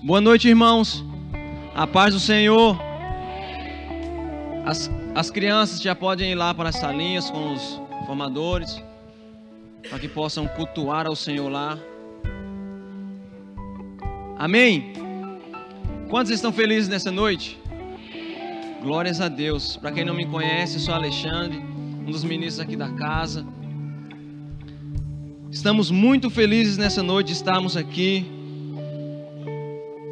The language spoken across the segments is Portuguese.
Boa noite, irmãos. A paz do Senhor. As crianças já podem ir lá para as salinhas com os formadores, para que possam cultuar ao Senhor lá. Amém? Quantos estão felizes nessa noite? Glórias a Deus. Para quem não me conhece, eu sou Alexandre, um dos ministros aqui da casa. Estamos muito felizes nessa noite de estarmos aqui.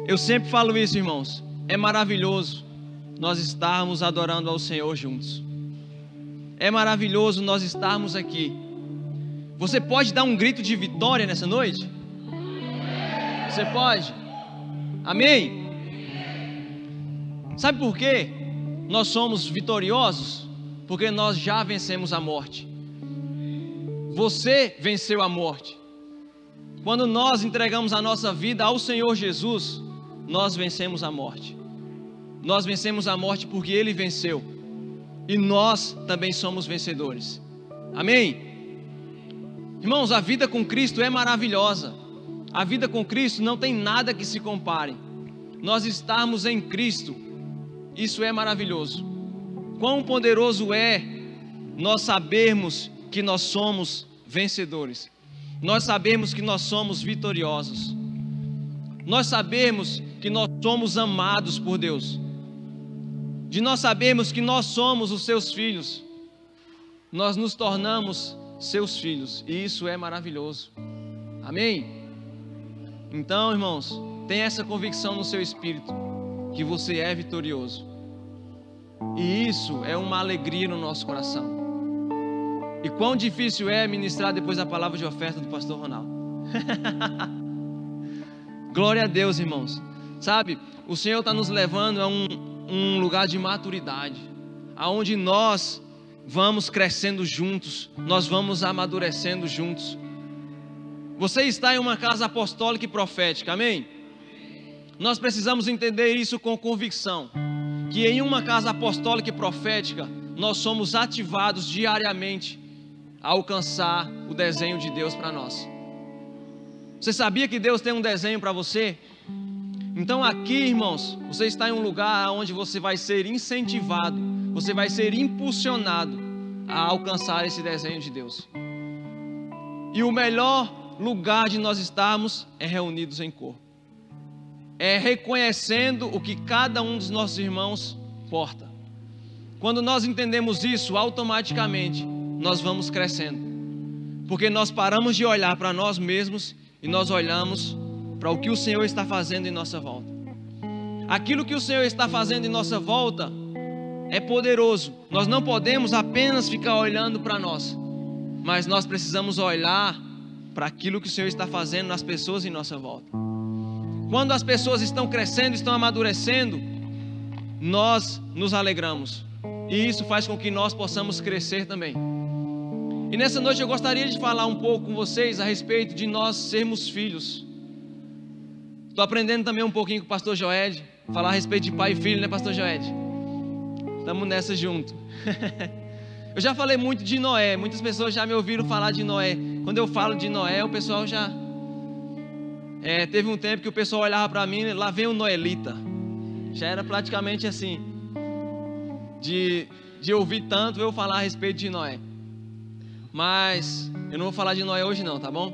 Eu sempre falo isso, irmãos. É maravilhoso nós estarmos adorando ao Senhor juntos. É maravilhoso nós estarmos aqui. Você pode dar um grito de vitória nessa noite? Você pode? Amém? Sabe por quê? Nós somos vitoriosos? Porque nós já vencemos a morte. Você venceu a morte. Quando nós entregamos a nossa vida ao Senhor Jesus, nós vencemos a morte. Nós vencemos a morte porque Ele venceu. E nós também somos vencedores. Amém? Irmãos, a vida com Cristo é maravilhosa. A vida com Cristo não tem nada que se compare. Nós estarmos em Cristo, isso é maravilhoso. Quão poderoso é nós sabermos que nós somos vencedores. Nós sabemos que nós somos vitoriosos. Nós sabemos que nós somos amados por Deus. De nós sabermos que nós somos os seus filhos. Nós nos tornamos seus filhos. E isso é maravilhoso. Amém? Então, irmãos, tenha essa convicção no seu espírito, que você é vitorioso. E isso é uma alegria no nosso coração. E quão difícil é ministrar depois da palavra de oferta do pastor Ronaldo. Glória a Deus, irmãos. Sabe, o Senhor está nos levando a um lugar de maturidade, aonde nós vamos crescendo juntos, nós vamos amadurecendo juntos. Você está em uma casa apostólica e profética, amém? Nós precisamos entender isso com convicção, que em uma casa apostólica e profética, nós somos ativados diariamente a alcançar o desenho de Deus para nós. Você sabia que Deus tem um desenho para você? Então aqui, irmãos, você está em um lugar onde você vai ser incentivado, você vai ser impulsionado a alcançar esse desenho de Deus. E o melhor lugar de nós estarmos é reunidos em corpo. É reconhecendo o que cada um dos nossos irmãos porta. Quando nós entendemos isso, automaticamente nós vamos crescendo. Porque nós paramos de olhar para nós mesmos e nós olhamos para o que o Senhor está fazendo em nossa volta. Aquilo que o Senhor está fazendo em nossa volta é poderoso. Nós não podemos apenas ficar olhando para nós, mas nós precisamos olhar para aquilo que o Senhor está fazendo nas pessoas em nossa volta. Quando as pessoas estão crescendo, estão amadurecendo, nós nos alegramos. E isso faz com que nós possamos crescer também. E nessa noite eu gostaria de falar um pouco com vocês a respeito de nós sermos filhos. Estou aprendendo também um pouquinho com o pastor Joed, falar a respeito de pai e filho, né, pastor Joed? Estamos nessa junto. Eu já falei muito de Noé, muitas pessoas já me ouviram falar de Noé. Quando eu falo de Noé, o pessoal já... teve um tempo que o pessoal olhava para mim, lá vem o Noelita. Já era praticamente assim, de ouvir tanto eu falar a respeito de Noé. Mas eu não vou falar de Noé hoje não, tá bom?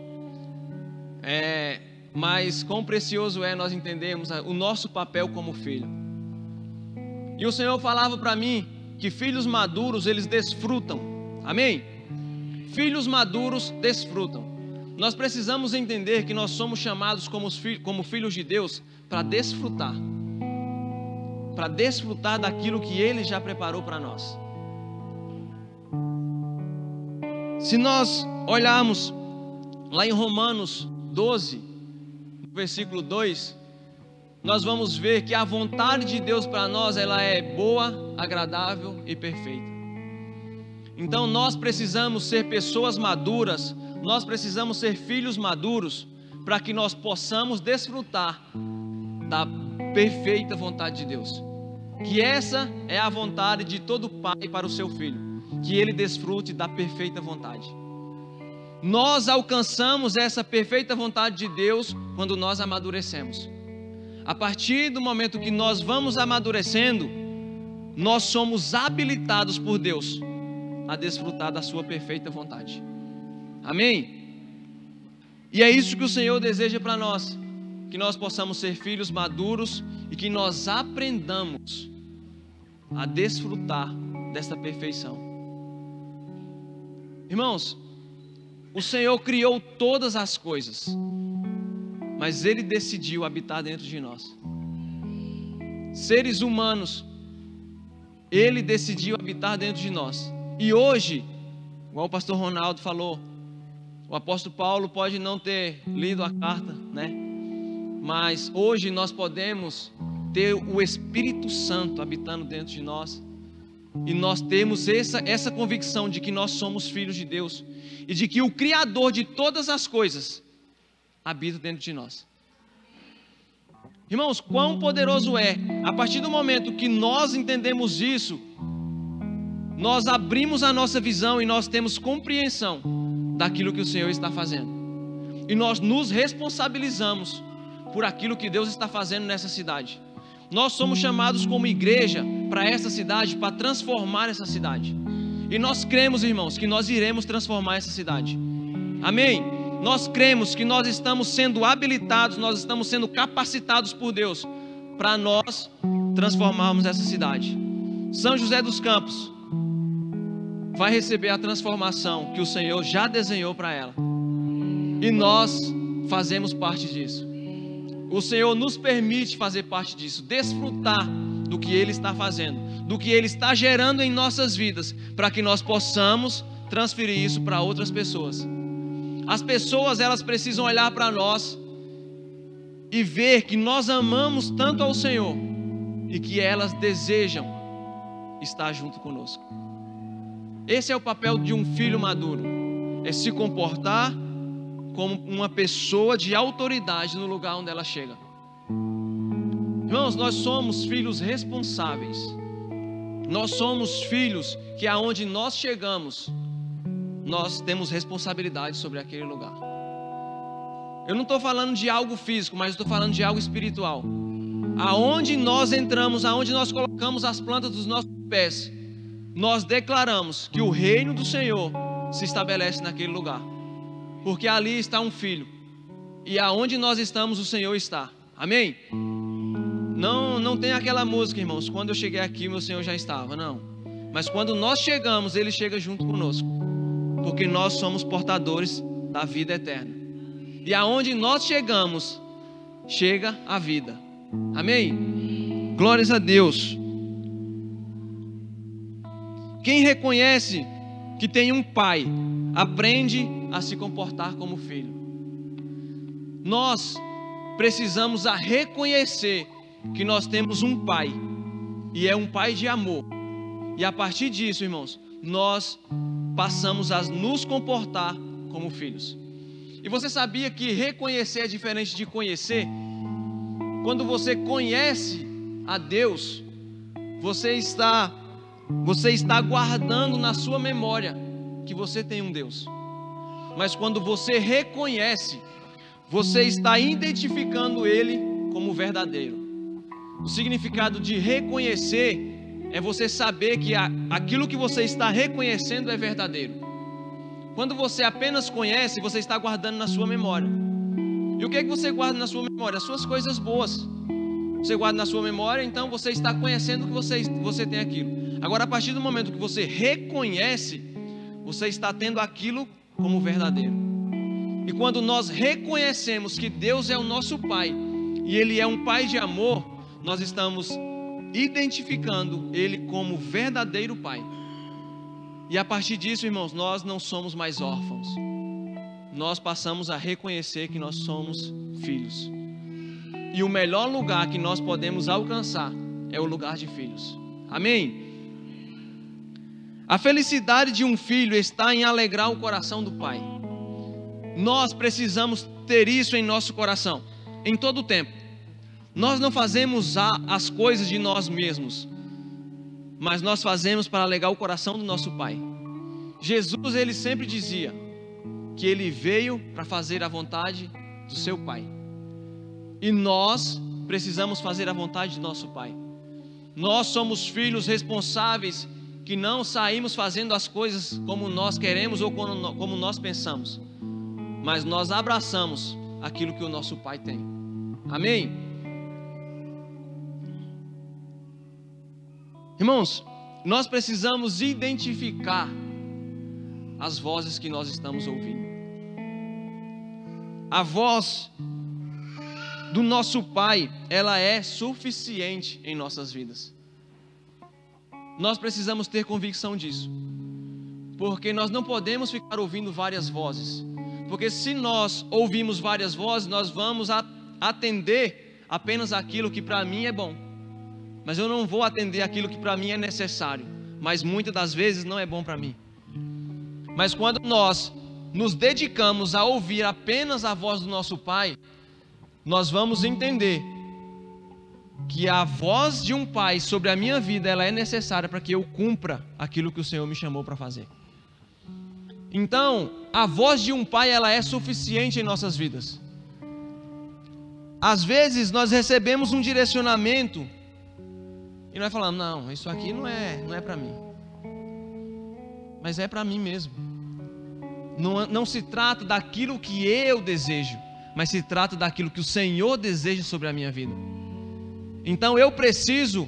Mas quão precioso é nós entendermos o nosso papel como filho. E o Senhor falava para mim que filhos maduros, eles desfrutam. Amém? Filhos maduros desfrutam. Nós precisamos entender que nós somos chamados como filhos de Deus para desfrutar. Para desfrutar daquilo que Ele já preparou para nós. Se nós olharmos lá em Romanos 12, versículo 2, nós vamos ver que a vontade de Deus para nós, ela é boa, agradável e perfeita. Então nós precisamos ser pessoas maduras, nós precisamos ser filhos maduros, para que nós possamos desfrutar da perfeita vontade de Deus. Que essa é a vontade de todo pai para o seu filho, que ele desfrute da perfeita vontade. Nós alcançamos essa perfeita vontade de Deus quando nós amadurecemos. A partir do momento que nós vamos amadurecendo, nós somos habilitados por Deus a desfrutar da sua perfeita vontade. Amém? E é isso que o Senhor deseja para nós, que nós possamos ser filhos maduros e que nós aprendamos a desfrutar desta perfeição. Irmãos, o Senhor criou todas as coisas, mas Ele decidiu habitar dentro de nós. Seres humanos, Ele decidiu habitar dentro de nós. E hoje, igual o pastor Ronaldo falou, o apóstolo Paulo pode não ter lido a carta, né? Mas hoje nós podemos ter o Espírito Santo habitando dentro de nós. E nós temos essa convicção de que nós somos filhos de Deus. E de que o Criador de todas as coisas habita dentro de nós. Irmãos, quão poderoso é, a partir do momento que nós entendemos isso, nós abrimos a nossa visão e nós temos compreensão daquilo que o Senhor está fazendo. E nós nos responsabilizamos por aquilo que Deus está fazendo nessa cidade. Nós somos chamados como igreja para essa cidade, para transformar essa cidade. E nós cremos, irmãos, que nós iremos transformar essa cidade. Amém? Nós cremos que nós estamos sendo habilitados, nós estamos sendo capacitados por Deus para nós transformarmos essa cidade. São José dos Campos vai receber a transformação que o Senhor já desenhou para ela. E nós fazemos parte disso. O Senhor nos permite fazer parte disso, desfrutar do que Ele está fazendo, do que Ele está gerando em nossas vidas, para que nós possamos transferir isso para outras pessoas. As pessoas, elas precisam olhar para nós e ver que nós amamos tanto ao Senhor e que elas desejam estar junto conosco. Esse é o papel de um filho maduro, é se comportar como uma pessoa de autoridade no lugar onde ela chega. Irmãos, nós somos filhos responsáveis. Nós somos filhos que aonde nós chegamos, nós temos responsabilidade sobre aquele lugar. Eu não estou falando de algo físico, mas estou falando de algo espiritual. Aonde nós entramos, aonde nós colocamos as plantas dos nossos pés, nós declaramos que o reino do Senhor se estabelece naquele lugar. Porque ali está um filho. E aonde nós estamos, o Senhor está. Amém? Não tem aquela música, irmãos, quando eu cheguei aqui, meu Senhor já estava. Não. Mas quando nós chegamos, Ele chega junto conosco. Porque nós somos portadores da vida eterna. E aonde nós chegamos, chega a vida. Amém? Glórias a Deus. Quem reconhece que tem um pai, aprende a se comportar como filho. Nós precisamos reconhecer que nós temos um pai, e é um pai de amor. E a partir disso, irmãos, nós passamos a nos comportar como filhos. E você sabia que reconhecer é diferente de conhecer? Quando você conhece a Deus, você está guardando na sua memória que você tem um Deus. Mas quando você reconhece, você está identificando Ele como verdadeiro. O significado de reconhecer é você saber que aquilo que você está reconhecendo é verdadeiro. Quando você apenas conhece, você está guardando na sua memória. E o que é que você guarda na sua memória? As suas coisas boas. Você guarda na sua memória, então você está conhecendo que você tem aquilo. Agora, a partir do momento que você reconhece, você está tendo aquilo como verdadeiro. E quando nós reconhecemos que Deus é o nosso Pai, e Ele é um Pai de amor, nós estamos identificando Ele como verdadeiro Pai. E a partir disso, irmãos, nós não somos mais órfãos. Nós passamos a reconhecer que nós somos filhos. E o melhor lugar que nós podemos alcançar é o lugar de filhos. Amém? A felicidade de um filho está em alegrar o coração do pai. Nós precisamos ter isso em nosso coração, em todo o tempo. Nós não fazemos as coisas de nós mesmos, mas nós fazemos para alegrar o coração do nosso pai. Jesus, ele sempre dizia que ele veio para fazer a vontade do seu pai. E nós precisamos fazer a vontade de nosso Pai. Nós somos filhos responsáveis, que não saímos fazendo as coisas como nós queremos ou como nós pensamos, mas nós abraçamos aquilo que o nosso Pai tem. Amém? Irmãos, nós precisamos identificar as vozes que nós estamos ouvindo. A voz do nosso Pai, ela é suficiente em nossas vidas. Nós precisamos ter convicção disso, porque nós não podemos ficar ouvindo várias vozes, porque se nós ouvimos várias vozes, nós vamos atender apenas aquilo que para mim é bom, mas eu não vou atender aquilo que para mim é necessário, mas muitas das vezes não é bom para mim. Mas quando nós nos dedicamos a ouvir apenas a voz do nosso Pai, nós vamos entender que a voz de um pai sobre a minha vida, ela é necessária para que eu cumpra aquilo que o Senhor me chamou para fazer. Então, a voz de um pai, ela é suficiente em nossas vidas. Às vezes nós recebemos um direcionamento e nós falamos, não, isso aqui não é para mim, mas é para mim mesmo. Não se trata daquilo que eu desejo, mas se trata daquilo que o Senhor deseja sobre a minha vida. Então eu preciso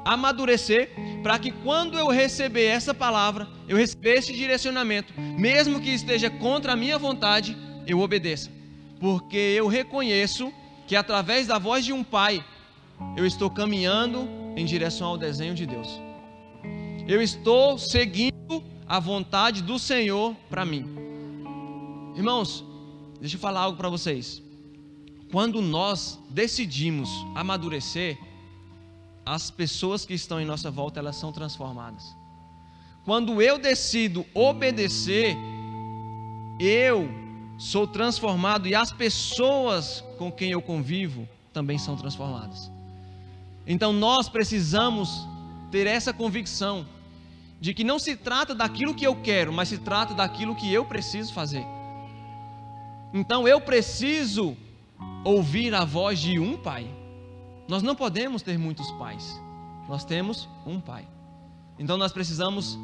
amadurecer para que quando eu receber essa palavra, eu receber esse direcionamento, mesmo que esteja contra a minha vontade, eu obedeça. Porque eu reconheço que através da voz de um pai, eu estou caminhando em direção ao desenho de Deus. Eu estou seguindo a vontade do Senhor para mim. Irmãos, deixa eu falar algo para vocês. Quando nós decidimos amadurecer, as pessoas que estão em nossa volta, elas são transformadas. Quando eu decido obedecer, eu sou transformado e as pessoas com quem eu convivo também são transformadas. Então nós precisamos ter essa convicção de que não se trata daquilo que eu quero, mas se trata daquilo que eu preciso fazer. Então eu preciso ouvir a voz de um pai. Nós não podemos ter muitos pais, nós temos um pai. Então nós precisamos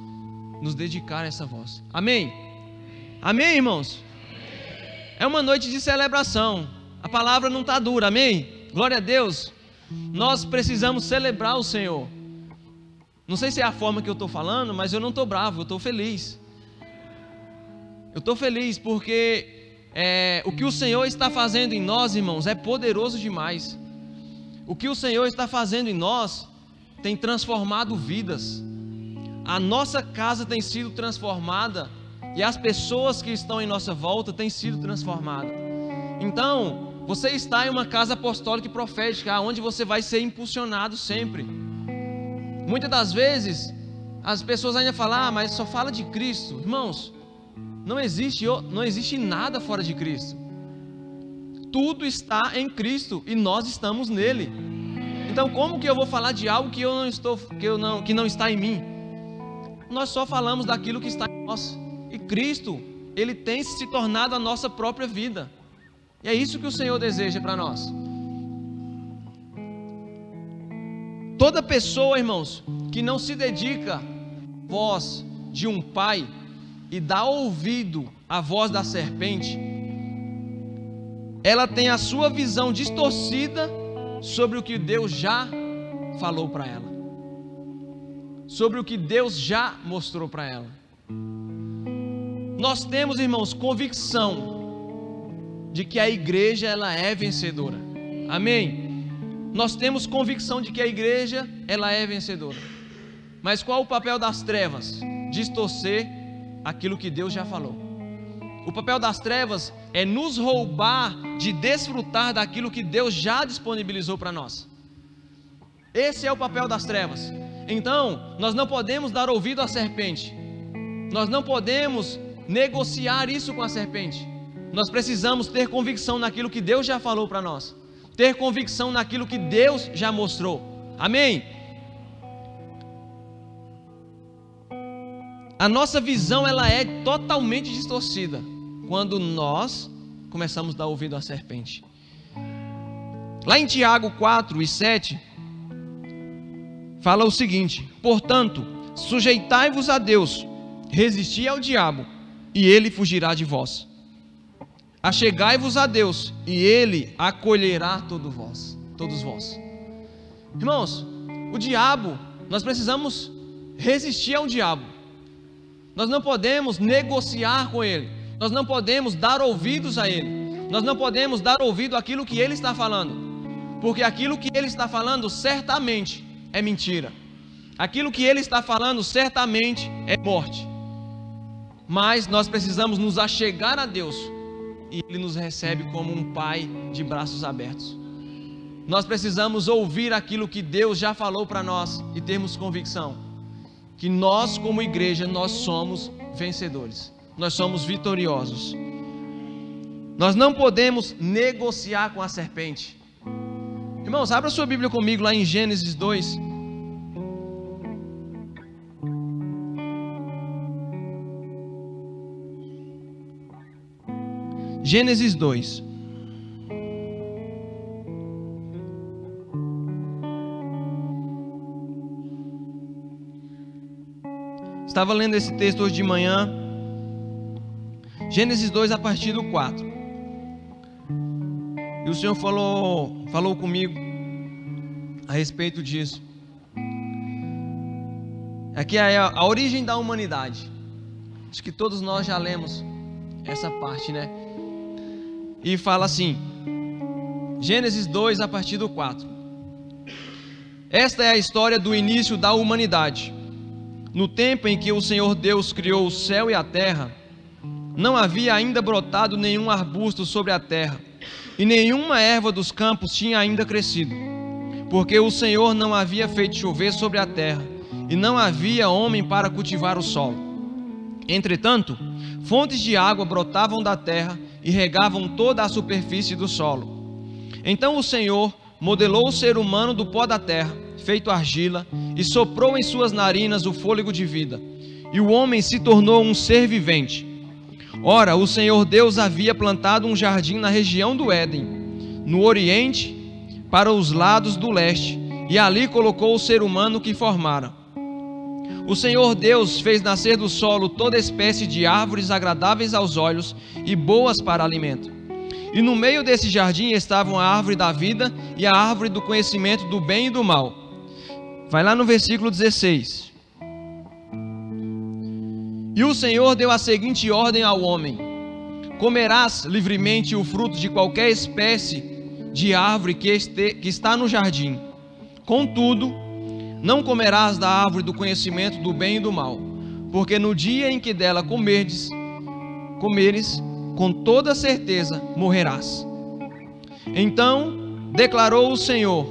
nos dedicar a essa voz. Amém? Amém, irmãos? É uma noite de celebração, a palavra não está dura, amém? Glória a Deus. Nós precisamos celebrar o Senhor. Não sei se é a forma que eu estou falando, mas eu não estou bravo, eu estou feliz. Eu estou feliz porque o que o Senhor está fazendo em nós, irmãos, é poderoso demais. O que o Senhor está fazendo em nós tem transformado vidas. A nossa casa tem sido transformada e as pessoas que estão em nossa volta têm sido transformadas. Então, você está em uma casa apostólica e profética, onde você vai ser impulsionado sempre. Muitas das vezes, as pessoas ainda falam, mas só fala de Cristo. Irmãos, não existe nada fora de Cristo. Tudo está em Cristo e nós estamos nele. Então, como que eu vou falar de algo que não está em mim? Nós só falamos daquilo que está em nós. E Cristo, ele tem se tornado a nossa própria vida. E é isso que o Senhor deseja para nós. Toda pessoa, irmãos, que não se dedica à voz de um pai e dá ouvido à voz da serpente, ela tem a sua visão distorcida sobre o que Deus já falou para ela, sobre o que Deus já mostrou para ela. Nós temos, irmãos, convicção de que a igreja, ela é vencedora. Amém? Nós temos convicção de que a igreja, ela é vencedora. Mas qual o papel das trevas? Distorcer aquilo que Deus já falou. O papel das trevas é nos roubar de desfrutar daquilo que Deus já disponibilizou para nós. Esse é o papel das trevas. Então, nós não podemos dar ouvido à serpente. Nós não podemos negociar isso com a serpente. Nós precisamos ter convicção naquilo que Deus já falou para nós. Ter convicção naquilo que Deus já mostrou. Amém? A nossa visão, ela é totalmente distorcida quando nós começamos a dar ouvido à serpente. Lá em Tiago 4:7, fala o seguinte: portanto, sujeitai-vos a Deus, resisti ao diabo, e ele fugirá de vós. Achegai-vos a Deus, e ele acolherá todos vós. Irmãos, o diabo, nós precisamos resistir ao diabo. Nós não podemos negociar com ele. Nós não podemos dar ouvidos a ele. Nós não podemos dar ouvido àquilo que ele está falando, porque aquilo que ele está falando certamente é mentira. Aquilo que ele está falando certamente é morte. Mas nós precisamos nos achegar a Deus, e ele nos recebe como um pai de braços abertos. Nós precisamos ouvir aquilo que Deus já falou para nós e termos convicção que nós, como igreja, nós somos vencedores, nós somos vitoriosos. Nós não podemos negociar com a serpente. Irmãos, abra sua Bíblia comigo lá em Gênesis 2. Gênesis 2. Estava lendo esse texto hoje de manhã. Gênesis 2, a partir do 4. E o Senhor falou comigo a respeito disso. Aqui é a origem da humanidade. Acho que todos nós já lemos essa parte, né? E fala assim, Gênesis 2, a partir do 4. Esta é a história do início da humanidade. No tempo em que o Senhor Deus criou o céu e a terra, não havia ainda brotado nenhum arbusto sobre a terra, e nenhuma erva dos campos tinha ainda crescido, porque o Senhor não havia feito chover sobre a terra, e não havia homem para cultivar o solo. Entretanto, fontes de água brotavam da terra e regavam toda a superfície do solo. Então o Senhor modelou o ser humano do pó da terra, feito argila, e soprou em suas narinas o fôlego de vida, e o homem se tornou um ser vivente. Ora, o Senhor Deus havia plantado um jardim na região do Éden, no oriente, para os lados do leste, e ali colocou o ser humano que formara. O Senhor Deus fez nascer do solo toda espécie de árvores agradáveis aos olhos e boas para alimento. E no meio desse jardim estavam a árvore da vida e a árvore do conhecimento do bem e do mal. Vai lá no versículo 16. E o Senhor deu a seguinte ordem ao homem: comerás livremente o fruto de qualquer espécie de árvore que está no jardim. Contudo, não comerás da árvore do conhecimento do bem e do mal, porque no dia em que dela comeres, com toda certeza morrerás. Então declarou o Senhor: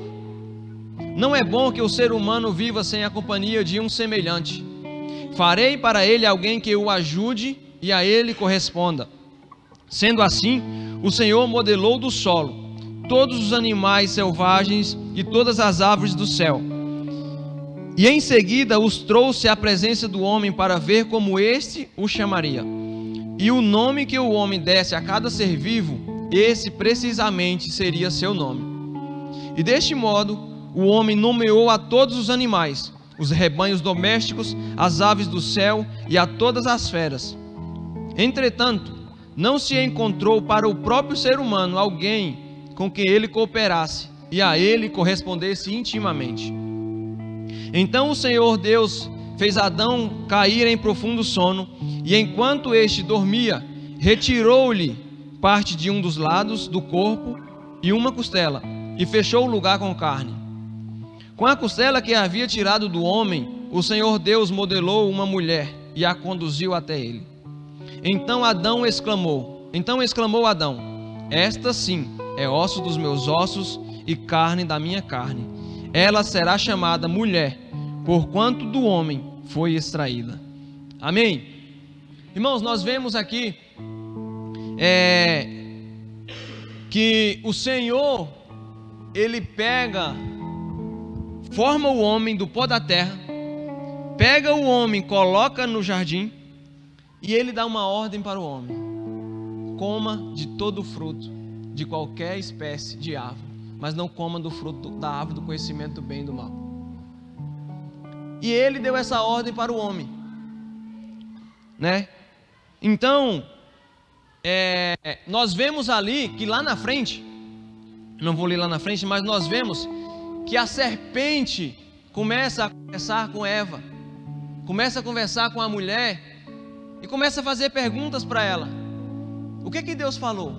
não é bom que o ser humano viva sem a companhia de um semelhante. Farei para ele alguém que o ajude e a ele corresponda. Sendo assim, o Senhor modelou do solo todos os animais selvagens e todas as árvores do céu. E em seguida os trouxe à presença do homem para ver como este o chamaria. E o nome que o homem desse a cada ser vivo, esse precisamente seria seu nome. E deste modo, o homem nomeou a todos os animais, os rebanhos domésticos, as aves do céu e a todas as feras. Entretanto, não se encontrou para o próprio ser humano alguém com quem ele cooperasse e a ele correspondesse intimamente. Então o Senhor Deus fez Adão cair em profundo sono, e enquanto este dormia, retirou-lhe parte de um dos lados do corpo e uma costela, e fechou o lugar com carne. Com a costela que havia tirado do homem, o Senhor Deus modelou uma mulher e a conduziu até ele. Então exclamou Adão: esta sim é osso dos meus ossos e carne da minha carne. Ela será chamada mulher, porquanto do homem foi extraída. Amém? Irmãos, nós vemos aqui que o Senhor, Ele forma o homem do pó da terra, pega o homem, coloca no jardim, e Ele dá uma ordem para o homem: coma de todo o fruto de qualquer espécie de árvore mas não coma do fruto da árvore do conhecimento do bem e do mal. E ele deu essa ordem para o homem, né? Então, nós vemos ali que lá na frente, não vou ler lá na frente, mas nós vemos que a serpente começa a conversar com Eva, começa a conversar com a mulher e começa a fazer perguntas para ela. O que Deus falou?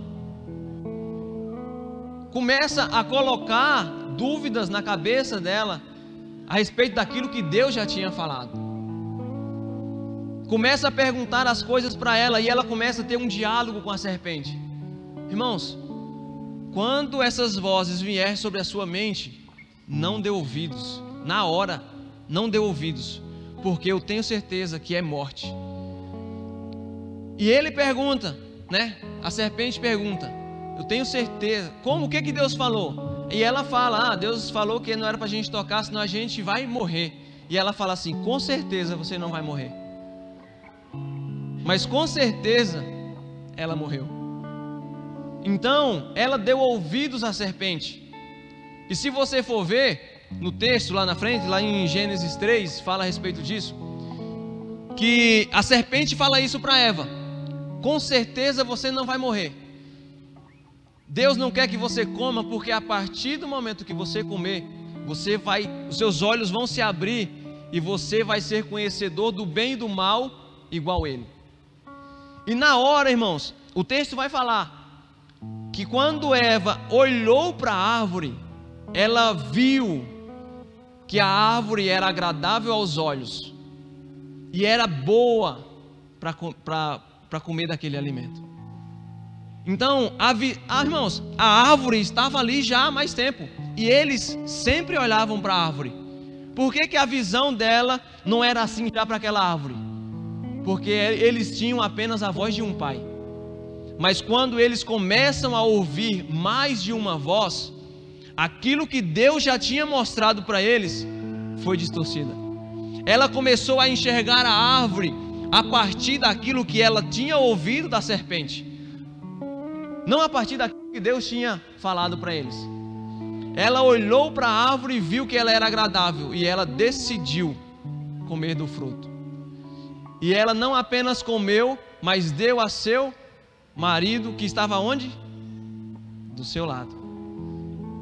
Começa a colocar dúvidas na cabeça dela a respeito daquilo que Deus já tinha falado. Começa a perguntar as coisas para ela e ela começa a ter um diálogo com a serpente. Irmãos, quando essas vozes vierem sobre a sua mente, não dê ouvidos. Na hora, não dê ouvidos, porque eu tenho certeza que é morte. E ele pergunta, né? A serpente pergunta: eu tenho certeza. Como? O que Deus falou? E ela fala: Deus falou que não era para a gente tocar, senão a gente vai morrer. E ela fala assim: com certeza você não vai morrer. Mas com certeza ela morreu. Então ela deu ouvidos à serpente. E se você for ver no texto lá na frente, lá em Gênesis 3, fala a respeito disso, que a serpente fala isso para Eva: com certeza você não vai morrer. Deus não quer que você coma, porque a partir do momento que você comer, os seus olhos vão se abrir e você vai ser conhecedor do bem e do mal igual ele. E na hora, irmãos, o texto vai falar que quando Eva olhou para a árvore, ela viu que a árvore era agradável aos olhos e era boa para comer daquele alimento. Então, irmãos, a árvore estava ali já há mais tempo e eles sempre olhavam para a árvore. Por que a visão dela não era assim já para aquela árvore? Porque eles tinham apenas a voz de um pai. Mas quando eles começam a ouvir mais de uma voz, aquilo que Deus já tinha mostrado para eles foi distorcida. Ela começou a enxergar a árvore a partir daquilo que ela tinha ouvido da serpente, não a partir daquilo que Deus tinha falado para eles. Ela olhou para a árvore e viu que ela era agradável, e ela decidiu comer do fruto. E ela não apenas comeu, mas deu a seu marido, que estava onde? Do seu lado.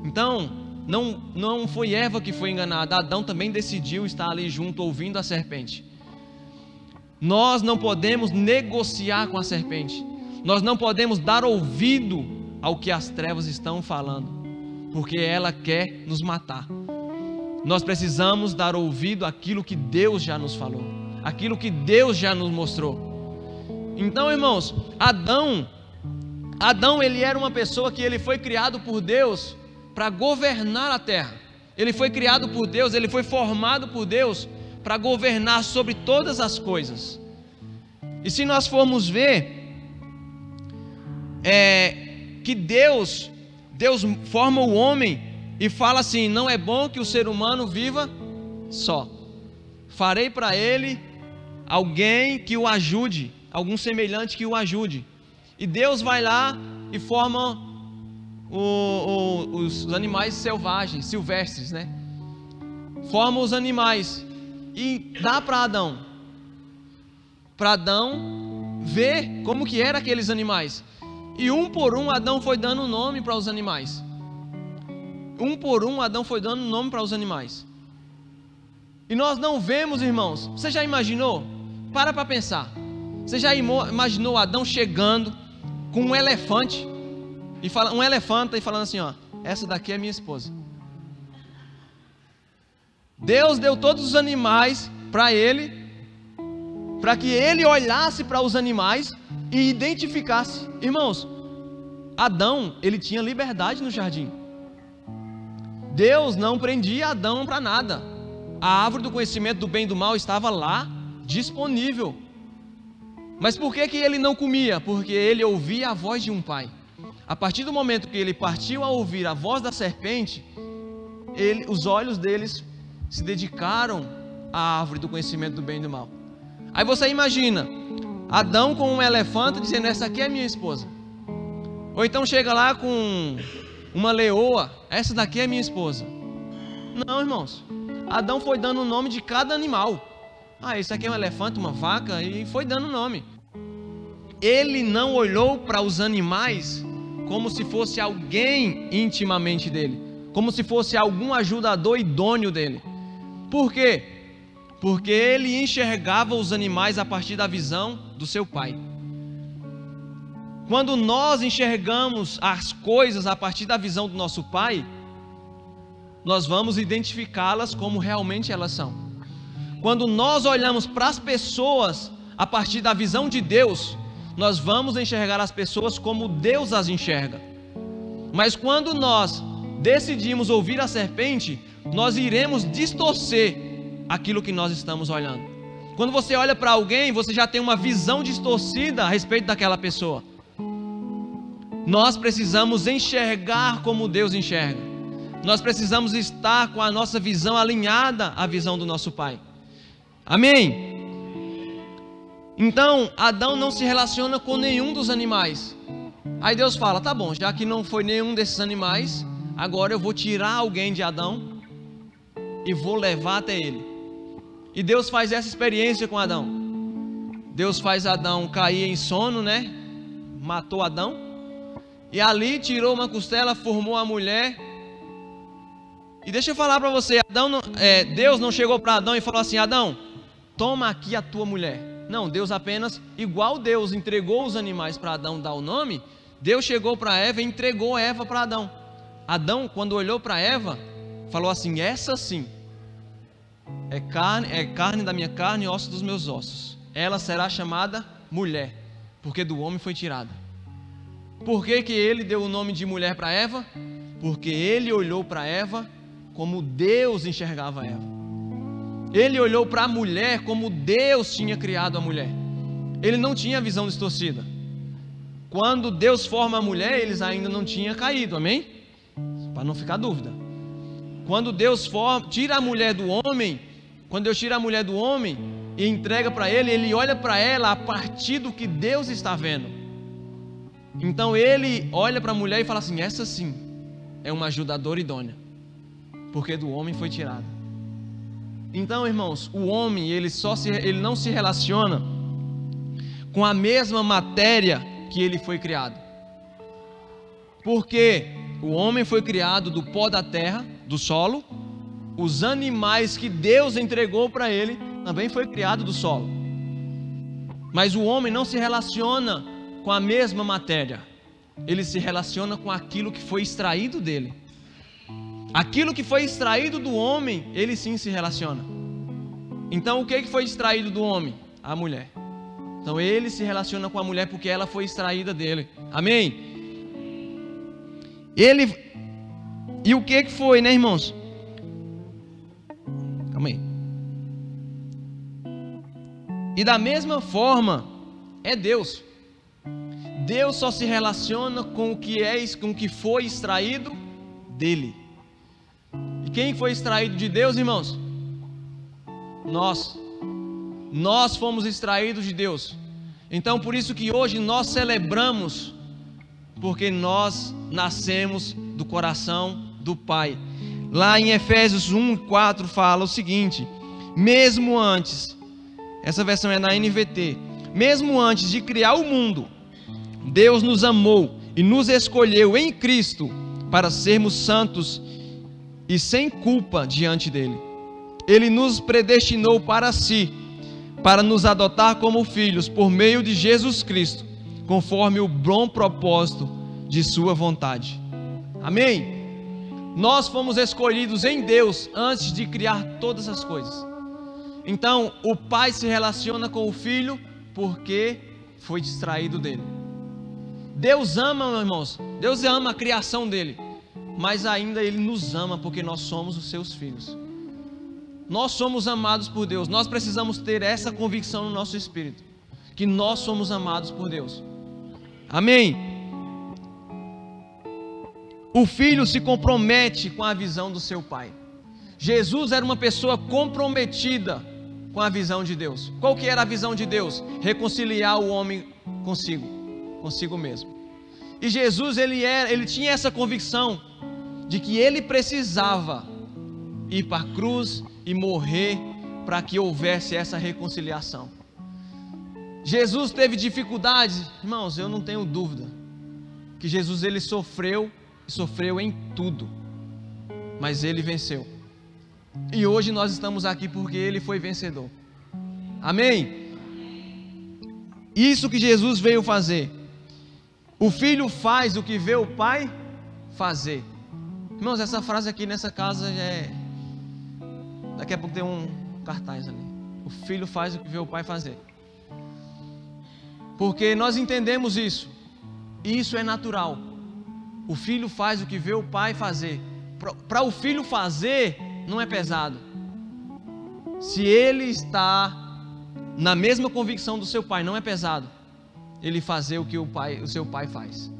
Então, não foi Eva que foi enganada, Adão também decidiu estar ali junto, ouvindo a serpente. Nós não podemos negociar com a serpente. Nós não podemos dar ouvido ao que as trevas estão falando, porque ela quer nos matar. Nós precisamos dar ouvido àquilo que Deus já nos falou, aquilo que Deus já nos mostrou. Então, irmãos, Adão, ele era uma pessoa que ele foi criado por Deus para governar a terra. Ele foi criado por Deus, ele foi formado por Deus para governar sobre todas as coisas. E se nós formos ver, que Deus forma o homem e fala assim: não é bom que o ser humano viva só, farei para ele alguém que o ajude, algum semelhante que o ajude. E Deus vai lá e forma os animais selvagens, silvestres, né? Forma os animais e dá para Adão ver como que eram aqueles animais. E um por um Adão foi dando nome para os animais. E nós não vemos, irmãos. Você já imaginou? Para pensar. Você já imaginou Adão chegando com um elefante e falando assim: ó, essa daqui é minha esposa. Deus deu todos os animais para ele, para que ele olhasse para os animais e identificasse. Irmãos, Adão, ele tinha liberdade no jardim. Deus não prendia Adão para nada. A árvore do conhecimento do bem e do mal estava lá, disponível. Mas por que ele não comia? Porque ele ouvia a voz de um pai. A partir do momento que ele partiu a ouvir a voz da serpente, os olhos deles se dedicaram à árvore do conhecimento do bem e do mal. Aí você imagina Adão com um elefante dizendo: essa aqui é minha esposa. Ou então chega lá com uma leoa, essa daqui é minha esposa. Não, irmãos. Adão foi dando o nome de cada animal. Esse aqui é um elefante, uma vaca, e foi dando nome. Ele não olhou para os animais como se fosse alguém intimamente dele, como se fosse algum ajudador idôneo dele. Por quê? Porque ele enxergava os animais a partir da visão do seu pai. Quando nós enxergamos as coisas a partir da visão do nosso pai, nós vamos identificá-las como realmente elas são. Quando nós olhamos para as pessoas a partir da visão de Deus, nós vamos enxergar as pessoas como Deus as enxerga. Mas quando nós decidimos ouvir a serpente, nós iremos distorcer aquilo que nós estamos olhando. Quando você olha para alguém, você já tem uma visão distorcida a respeito daquela pessoa. Nós precisamos enxergar como Deus enxerga. Nós precisamos estar com a nossa visão alinhada à visão do nosso Pai. Amém? Então, Adão não se relaciona com nenhum dos animais. Aí Deus fala, tá bom, já que não foi nenhum desses animais, agora eu vou tirar alguém de Adão e vou levar até ele. E Deus faz essa experiência com Adão. Deus faz Adão cair em sono, né? Matou Adão. E ali tirou uma costela, formou a mulher. E deixa eu falar para você, Deus não chegou para Adão e falou assim, Adão, toma aqui a tua mulher. Não, Deus apenas, igual Deus entregou os animais para Adão dar o nome, Deus chegou para Eva e entregou Eva para Adão. Adão, quando olhou para Eva, falou assim, essa sim, é carne da minha carne e osso dos meus ossos. Ela será chamada mulher, porque do homem foi tirada. Por que que ele deu o nome de mulher para Eva? Porque ele olhou para Eva como Deus enxergava Eva. Ele olhou para a mulher como Deus tinha criado a mulher. Ele não tinha visão distorcida. Quando Deus forma a mulher, eles ainda não tinham caído, amém? Para não ficar dúvida. Quando Deus tira a mulher do homem, quando Deus tira a mulher do homem e entrega para ele, ele olha para ela a partir do que Deus está vendo. Então ele olha para a mulher e fala assim, essa sim é uma ajudadora idônea, porque do homem foi tirada. Então, irmãos, o homem ele não se relaciona com a mesma matéria que ele foi criado. Porque o homem foi criado do pó da terra, do solo. Os animais que Deus entregou para ele também foi criado do solo. Mas o homem não se relaciona com a mesma matéria. Ele se relaciona com aquilo que foi extraído dele. Aquilo que foi extraído do homem, ele sim se relaciona. Então o que foi extraído do homem? A mulher. Então ele se relaciona com a mulher porque ela foi extraída dele. Amém? E o que foi, né, irmãos? Calma aí. E da mesma forma é Deus. Deus só se relaciona com o que foi extraído dele. E quem foi extraído de Deus, irmãos? Nós fomos extraídos de Deus. Então por isso que hoje nós celebramos, porque nós nascemos do coração do Pai. Lá em Efésios 1:4 fala o seguinte: mesmo antes, essa versão é na NVT, mesmo antes de criar o mundo, Deus nos amou e nos escolheu em Cristo para sermos santos e sem culpa diante dele. Ele nos predestinou para si, para nos adotar como filhos por meio de Jesus Cristo, conforme o bom propósito de sua vontade. Amém? Nós fomos escolhidos em Deus antes de criar todas as coisas. Então o pai se relaciona com o filho porque foi distraído dele. Deus ama, meus irmãos, Deus ama a criação dele, mas ainda ele nos ama porque nós somos os seus filhos. Nós somos amados por Deus. Nós precisamos ter essa convicção no nosso espírito, que nós somos amados por Deus. Amém? O filho se compromete com a visão do seu pai. Jesus era uma pessoa comprometida com a visão de Deus. Qual que era a visão de Deus? Reconciliar o homem consigo mesmo. E Jesus, ele tinha essa convicção de que ele precisava ir para a cruz e morrer para que houvesse essa reconciliação. Jesus teve dificuldades, irmãos, eu não tenho dúvida que Jesus, ele sofreu em tudo, mas ele venceu. E hoje nós estamos aqui porque ele foi vencedor. Amém? Isso que Jesus veio fazer. O filho faz o que vê o pai fazer. Irmãos, essa frase aqui nessa casa já é... Daqui a pouco tem um cartaz ali. O filho faz o que vê o pai fazer. Porque nós entendemos isso. E isso é natural. O filho faz o que vê o pai fazer. Para o filho fazer, não é pesado. Se ele está na mesma convicção do seu pai, não é pesado ele fazer o que o seu pai faz.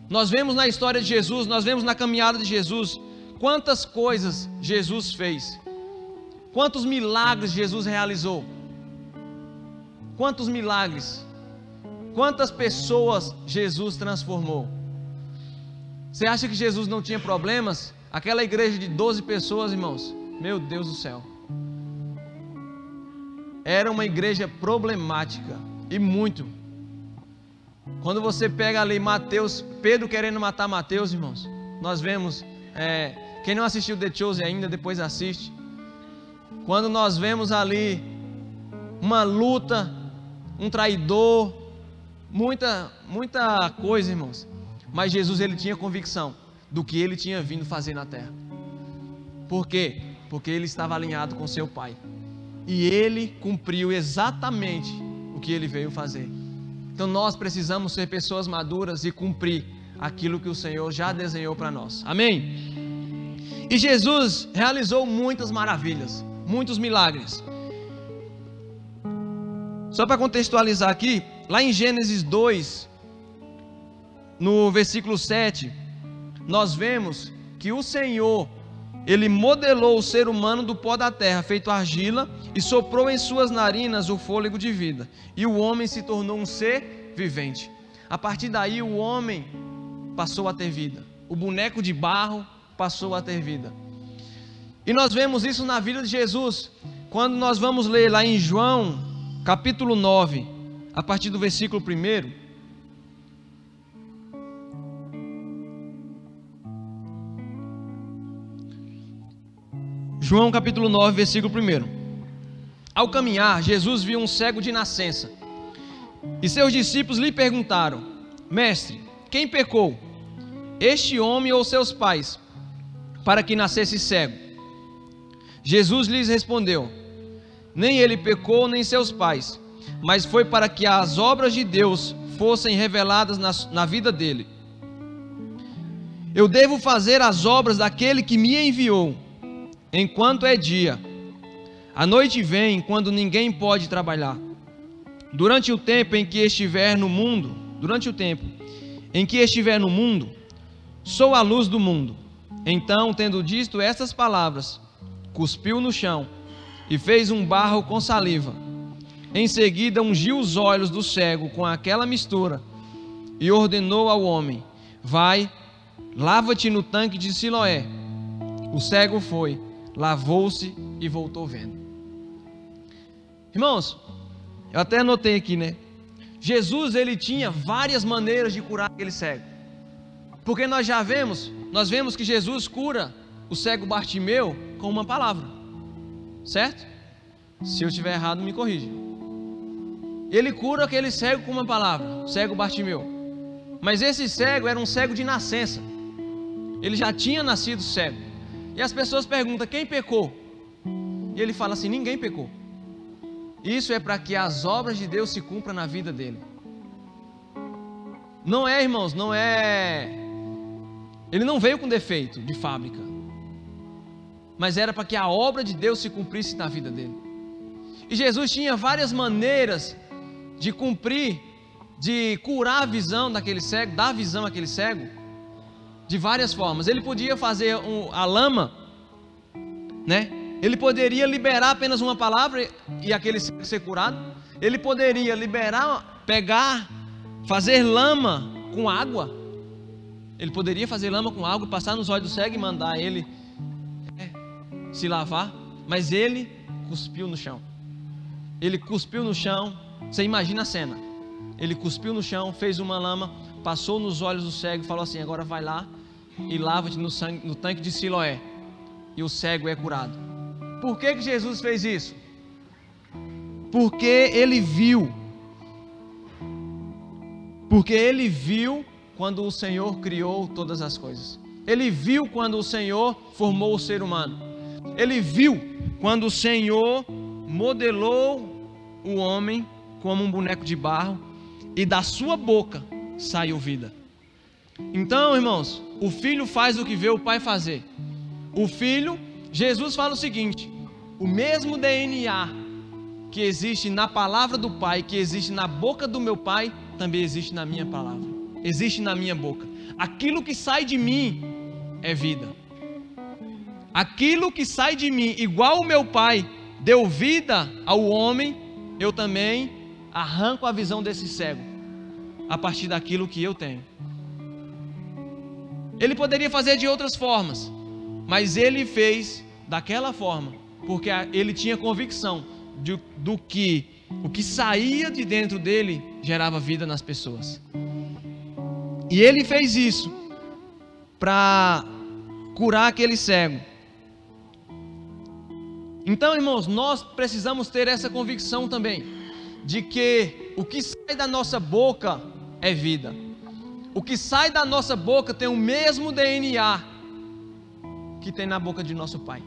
Nós vemos na história de Jesus, nós vemos na caminhada de Jesus, quantas coisas Jesus fez, quantos milagres Jesus realizou, quantos milagres, quantas pessoas Jesus transformou. Você acha que Jesus não tinha problemas? Aquela igreja de 12 pessoas, irmãos, meu Deus do céu, era uma igreja problemática, e muito. Quando você pega ali Mateus, Pedro querendo matar Mateus, irmãos, nós vemos, quem não assistiu The Chosen ainda, depois assiste. Quando nós vemos ali uma luta, um traidor, muita coisa, irmãos. Mas Jesus, ele tinha convicção do que ele tinha vindo fazer na terra. Por quê? Porque ele estava alinhado com seu pai. E ele cumpriu exatamente o que ele veio fazer. Então nós precisamos ser pessoas maduras e cumprir aquilo que o Senhor já desenhou para nós. Amém? E Jesus realizou muitas maravilhas, muitos milagres. Só para contextualizar aqui, lá em Gênesis 2, no versículo 7, nós vemos que o Senhor, ele modelou o ser humano do pó da terra, feito argila, e soprou em suas narinas o fôlego de vida, e o homem se tornou um ser vivente. A partir daí o homem passou a ter vida, o boneco de barro passou a ter vida. E nós vemos isso na vida de Jesus, quando nós vamos ler lá em João, capítulo 9, a partir do versículo 1. João capítulo 9, versículo 1. Ao caminhar, Jesus viu um cego de nascença, e seus discípulos lhe perguntaram: Mestre, quem pecou, este homem ou seus pais, para que nascesse cego? Jesus lhes respondeu: Nem ele pecou, nem seus pais, mas foi para que as obras de Deus fossem reveladas na vida dele. Eu devo fazer as obras daquele que me enviou, enquanto é dia. A noite vem quando ninguém pode trabalhar. Durante o tempo em que estiver no mundo, sou a luz do mundo. Então, tendo dito estas palavras, cuspiu no chão e fez um barro com saliva. Em seguida, ungiu os olhos do cego com aquela mistura e ordenou ao homem: Vai, lava-te no tanque de Siloé. O cego foi, lavou-se e voltou vendo. Irmãos, eu até anotei aqui, né? Jesus, ele tinha várias maneiras de curar aquele cego. Porque nós vemos que Jesus cura o cego Bartimeu com uma palavra. Certo? Se eu estiver errado, me corrija. Ele cura aquele cego com uma palavra, o cego Bartimeu. Mas esse cego era um cego de nascença. Ele já tinha nascido cego. E as pessoas perguntam: quem pecou? E ele fala assim: ninguém pecou. Isso é para que as obras de Deus se cumpram na vida dele. Não é, irmãos, não é... Ele não veio com defeito de fábrica, mas era para que a obra de Deus se cumprisse na vida dele. E Jesus tinha várias maneiras de cumprir, de curar a visão daquele cego, dar visão àquele cego, de várias formas. Ele podia fazer a lama, né? Ele poderia liberar apenas uma palavra e aquele ser curado. Ele poderia liberar, pegar, fazer lama com água Ele poderia fazer lama com água, passar nos olhos do cego e mandar ele se lavar, mas ele cuspiu no chão. Ele cuspiu no chão. Você imagina a cena. Ele cuspiu no chão, fez uma lama, passou nos olhos do cego e falou assim: agora vai lá e lava-te no tanque de Siloé. E o cego é curado. Por que Jesus fez isso? Porque ele viu. Porque ele viu quando o Senhor criou todas as coisas. Ele viu quando o Senhor formou o ser humano. Ele viu quando o Senhor modelou o homem como um boneco de barro e da sua boca saiu vida. Então, irmãos, o filho faz o que vê o pai fazer. O filho, Jesus fala o seguinte: o mesmo DNA que existe na palavra do pai, que existe na boca do meu pai, também existe na minha palavra, existe na minha boca. Aquilo que sai de mim é vida. Aquilo que sai de mim, igual o meu pai deu vida ao homem, eu também arranco a visão desse cego a partir daquilo que eu tenho. Ele poderia fazer de outras formas, mas ele fez daquela forma, porque ele tinha convicção do que o que saía de dentro dele gerava vida nas pessoas. E ele fez isso para curar aquele cego. Então, irmãos, nós precisamos ter essa convicção também, de que o que sai da nossa boca é vida. O que sai da nossa boca tem o mesmo DNA que tem na boca de nosso Pai.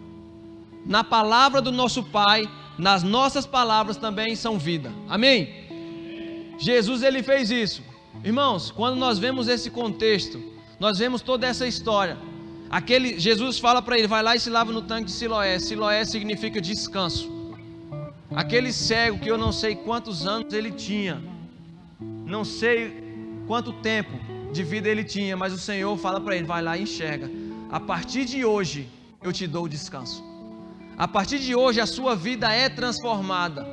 Na palavra do nosso Pai, nas nossas palavras também são vida. Amém? Jesus, ele fez isso. Irmãos, quando nós vemos esse contexto, nós vemos toda essa história. Jesus fala para ele: vai lá e se lava no tanque de Siloé. Siloé significa descanso. Aquele cego que eu não sei quantos anos ele tinha, não sei quanto tempo de vida ele tinha, mas o Senhor fala para ele: vai lá e enxerga. A partir de hoje eu te dou descanso. A partir de hoje a sua vida é transformada.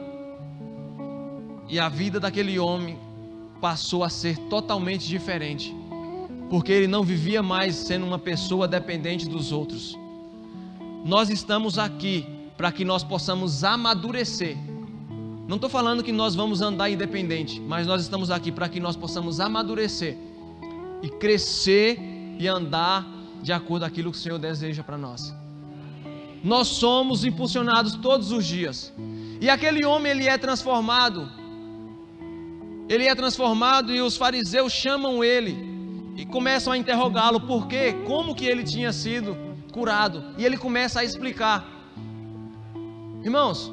E a vida daquele homem passou a ser totalmente diferente, porque ele não vivia mais sendo uma pessoa dependente dos outros. Nós estamos aqui para que nós possamos amadurecer. Não estou falando que nós vamos andar independente, mas nós estamos aqui para que nós possamos amadurecer e crescer e andar de acordo com aquilo que o Senhor deseja para nós. Nós somos impulsionados todos os dias. E aquele homem, ele é transformado. Ele é transformado e os fariseus chamam ele e começam a interrogá-lo, por quê? Como que ele tinha sido curado? E ele começa a explicar. Irmãos,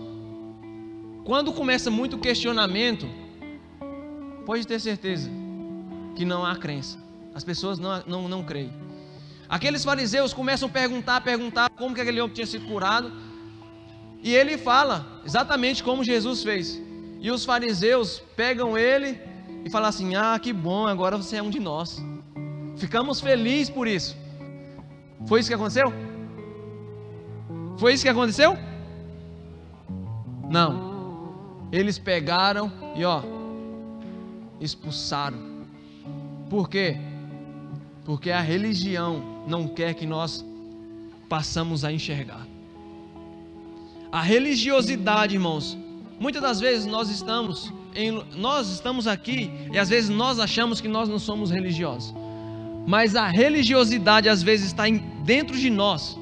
quando começa muito questionamento, pode ter certeza que não há crença. As pessoas não creem. Aqueles fariseus começam a perguntar como que aquele homem tinha sido curado. E ele fala exatamente como Jesus fez. E os fariseus pegam ele e falam assim: ah, que bom, agora você é um de nós. Ficamos felizes por isso. Foi isso que aconteceu? Foi isso que aconteceu? Não. Eles pegaram e expulsaram. Por quê? Porque a religião não quer que nós passamos a enxergar. A religiosidade, irmãos, muitas das vezes nós estamos aqui e às vezes nós achamos que nós não somos religiosos. Mas a religiosidade às vezes está dentro de nós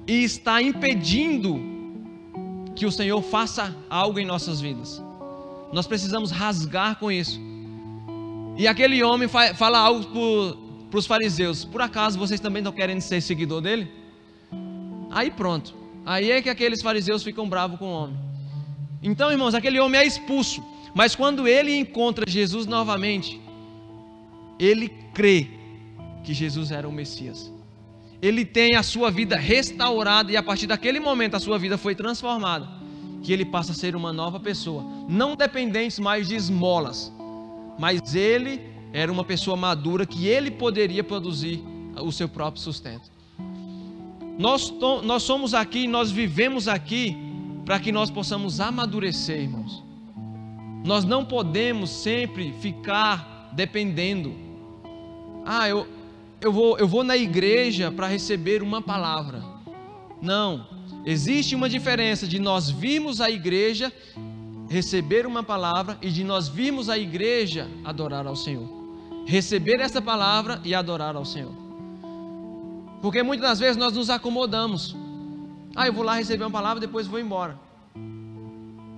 e está impedindo que o Senhor faça algo em nossas vidas. Nós precisamos rasgar com isso. E aquele homem fala algo para os fariseus: por acaso vocês também estão querendo ser seguidor dele? Aí pronto. Aí é que aqueles fariseus ficam bravos com o homem. Então, irmãos, aquele homem é expulso. Mas quando ele encontra Jesus novamente, ele crê que Jesus era o Messias. Ele tem a sua vida restaurada e a partir daquele momento a sua vida foi transformada, que ele passa a ser uma nova pessoa, não dependente mais de esmolas, mas ele era uma pessoa madura que ele poderia produzir o seu próprio sustento. Nós somos aqui, nós vivemos aqui para que nós possamos amadurecer, irmãos. Nós não podemos sempre ficar dependendo. eu vou na igreja para receber uma palavra. Não, existe uma diferença de nós virmos à igreja receber uma palavra e de nós virmos à igreja adorar ao Senhor. Receber essa palavra e adorar ao Senhor. Porque muitas das vezes nós nos acomodamos. Eu vou lá receber uma palavra, depois vou embora.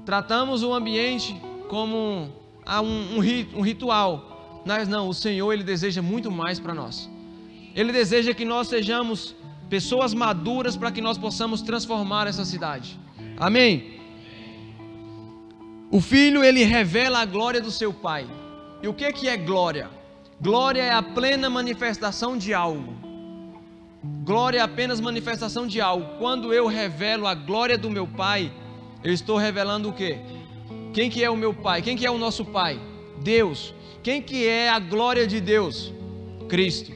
Tratamos o ambiente como um ritual. Mas não, o Senhor, Ele deseja muito mais para nós. Ele deseja que nós sejamos pessoas maduras para que nós possamos transformar essa cidade. Amém? O Filho, Ele revela a glória do seu Pai. E o que é glória? Glória é a plena manifestação de algo. Glória é apenas manifestação de algo. Quando eu revelo a glória do meu Pai, eu estou revelando o quê? Quem que é o meu Pai? Quem que é o nosso Pai? Deus. Quem que é a glória de Deus? Cristo.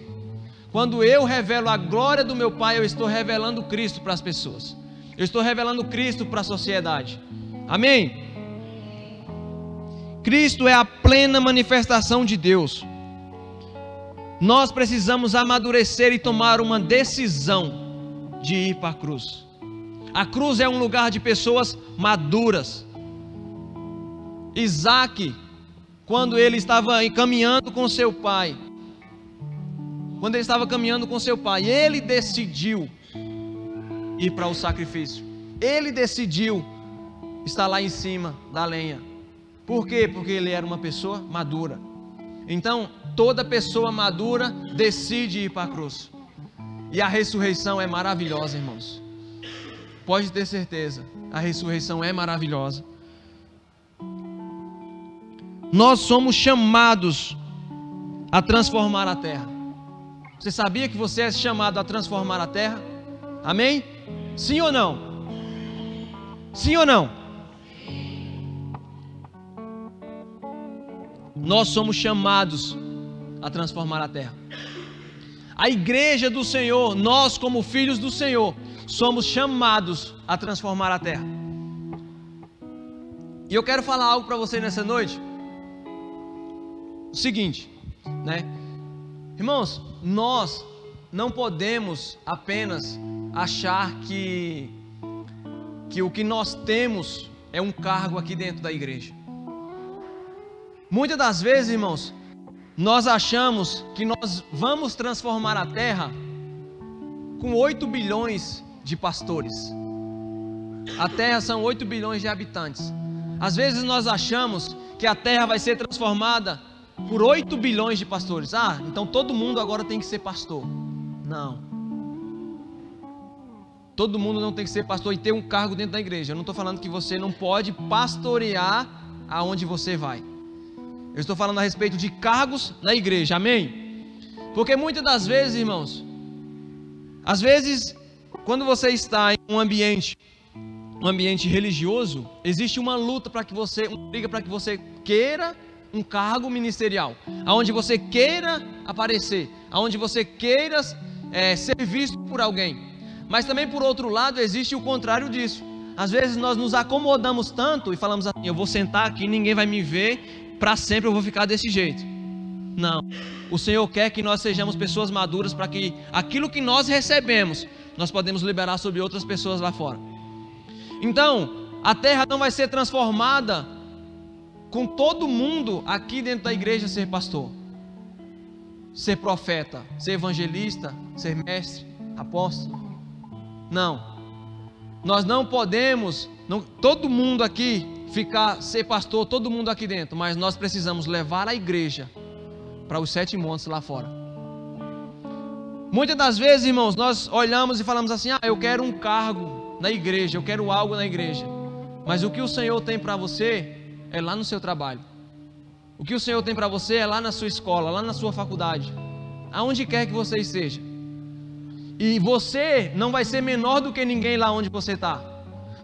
Quando eu revelo a glória do meu Pai, eu estou revelando Cristo para as pessoas. Eu estou revelando Cristo para a sociedade. Amém? Cristo é a plena manifestação de Deus. Nós precisamos amadurecer e tomar uma decisão de ir para a cruz. A cruz é um lugar de pessoas maduras. Isaac, quando ele estava caminhando com seu pai, ele decidiu ir para o sacrifício. Ele decidiu estar lá em cima da lenha. Por quê? Porque ele era uma pessoa madura. Então, toda pessoa madura decide ir para a cruz. E a ressurreição é maravilhosa, irmãos. Pode ter certeza, a ressurreição é maravilhosa. Nós somos chamados a transformar a terra. Você sabia que você é chamado a transformar a terra? Amém? Sim ou não? Sim ou não? Nós somos chamados a transformar a terra. A igreja do Senhor, nós como filhos do Senhor, somos chamados a transformar a terra. E eu quero falar algo para você nessa noite. O seguinte, né? Irmãos, nós não podemos apenas achar que o que nós temos é um cargo aqui dentro da igreja. Muitas das vezes, irmãos, nós achamos que nós vamos transformar a terra com 8 bilhões de pastores. A terra são 8 bilhões de habitantes. Às vezes nós achamos que a terra vai ser transformada por 8 bilhões de pastores. Então todo mundo agora tem que ser pastor. Não. Todo mundo não tem que ser pastor e ter um cargo dentro da igreja. Eu não estou falando que você não pode pastorear aonde você vai. Eu estou falando a respeito de cargos na igreja, amém? Porque muitas das vezes, irmãos, às vezes, quando você está em um ambiente religioso, existe uma luta para que você, uma briga para que você queira um cargo ministerial, aonde você queira aparecer, aonde você queira ser visto por alguém. Mas também por outro lado existe o contrário disso. Às vezes nós nos acomodamos tanto e falamos assim: eu vou sentar aqui, ninguém vai me ver, para sempre eu vou ficar desse jeito. Não, o Senhor quer que nós sejamos pessoas maduras para que aquilo que nós recebemos, nós podemos liberar sobre outras pessoas lá fora. Então, a terra não vai ser transformada com todo mundo aqui dentro da igreja ser pastor, ser profeta, ser evangelista, ser mestre, apóstolo. Não, nós não podemos, todo mundo aqui ser pastor, todo mundo aqui dentro, mas nós precisamos levar a igreja para os 7 montes lá fora. Muitas das vezes, irmãos, nós olhamos e falamos assim: eu quero um cargo na igreja, eu quero algo na igreja. Mas o que o Senhor tem para você é lá no seu trabalho. O que o Senhor tem para você é lá na sua escola, lá na sua faculdade, aonde quer que você esteja. E você não vai ser menor do que ninguém lá onde você está.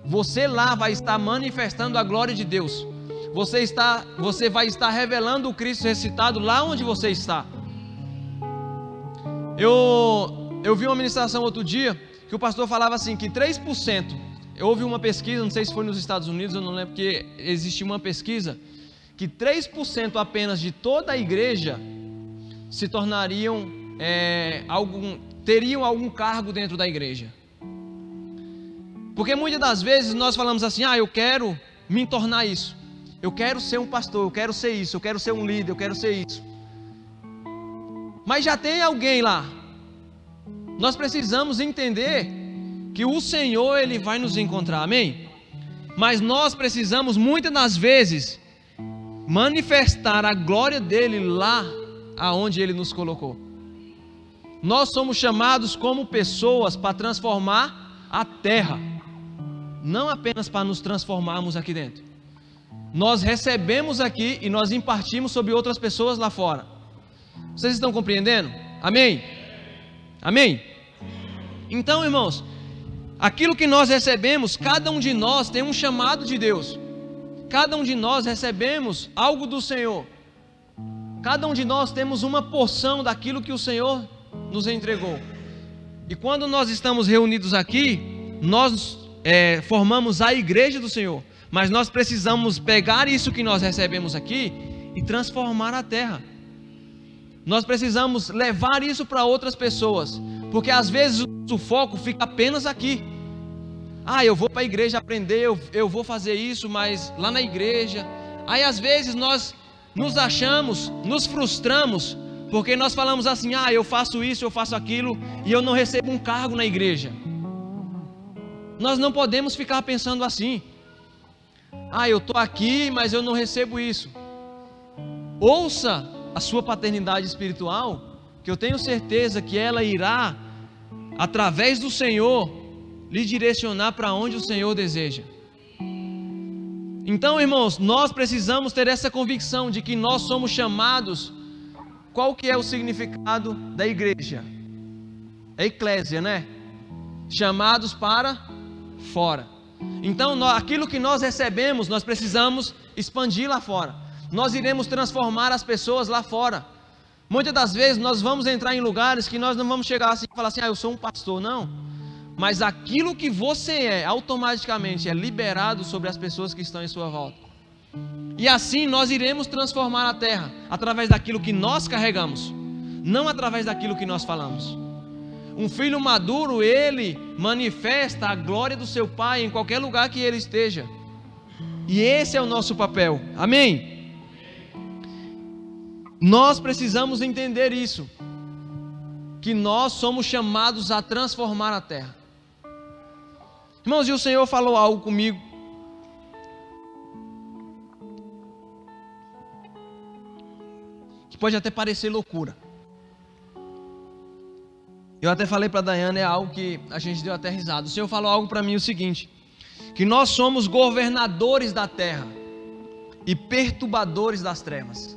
Você lá vai estar manifestando a glória de Deus. Você vai estar revelando o Cristo ressuscitado lá onde você está. Eu vi uma ministração outro dia que o pastor falava assim que 3%, houve uma pesquisa, não sei se foi nos Estados Unidos, eu não lembro, porque existiu uma pesquisa que 3% apenas de toda a igreja se tornariam teriam algum cargo dentro da igreja. Porque muitas das vezes nós falamos assim: eu quero me tornar isso, eu quero ser um pastor, eu quero ser isso, eu quero ser um líder, eu quero ser isso. Mas já tem alguém lá. Nós precisamos entender que o Senhor, Ele vai nos encontrar, amém? Mas nós precisamos muitas das vezes manifestar a glória dEle lá aonde Ele nos colocou. Nós somos chamados como pessoas para transformar a terra, não apenas para nos transformarmos aqui dentro. Nós recebemos aqui e nós impartimos sobre outras pessoas lá fora. Vocês estão compreendendo? Amém? Amém? Então, irmãos, aquilo que nós recebemos, cada um de nós tem um chamado de Deus. Cada um de nós recebemos algo do Senhor. Cada um de nós temos uma porção daquilo que o Senhor nos entregou. E quando nós estamos reunidos aqui, nós formamos a igreja do Senhor. Mas nós precisamos pegar isso que nós recebemos aqui e transformar a terra. Nós precisamos levar isso para outras pessoas, porque às vezes o foco fica apenas aqui. Eu vou para a igreja aprender, eu vou fazer isso, mas lá na igreja. Aí às vezes nós nos achamos, nos frustramos, porque nós falamos assim: eu faço isso, eu faço aquilo, e eu não recebo um cargo na igreja. Nós não podemos ficar pensando assim: eu estou aqui, mas eu não recebo isso. Ouça a sua paternidade espiritual, que eu tenho certeza que ela irá, através do Senhor, lhe direcionar para onde o Senhor deseja. Então, irmãos, nós precisamos ter essa convicção de que nós somos chamados. Qual que é o significado da igreja? É eclésia, né? Chamados para fora. Então, aquilo que nós recebemos, nós precisamos expandir lá fora. Nós iremos transformar as pessoas lá fora. Muitas das vezes nós vamos entrar em lugares que nós não vamos chegar assim e falar assim: eu sou um pastor, não. Mas aquilo que você é, automaticamente é liberado sobre as pessoas que estão em sua volta. E assim nós iremos transformar a terra, através daquilo que nós carregamos, não através daquilo que nós falamos. Um filho maduro, ele manifesta a glória do seu pai em qualquer lugar que ele esteja. E esse é o nosso papel, amém? Nós precisamos entender isso, que nós somos chamados a transformar a terra. Irmãos, e o Senhor falou algo comigo que pode até parecer loucura. Eu até falei para a Daiane, é algo que a gente deu até risada. O Senhor falou algo para mim o seguinte: que nós somos governadores da terra e perturbadores das trevas.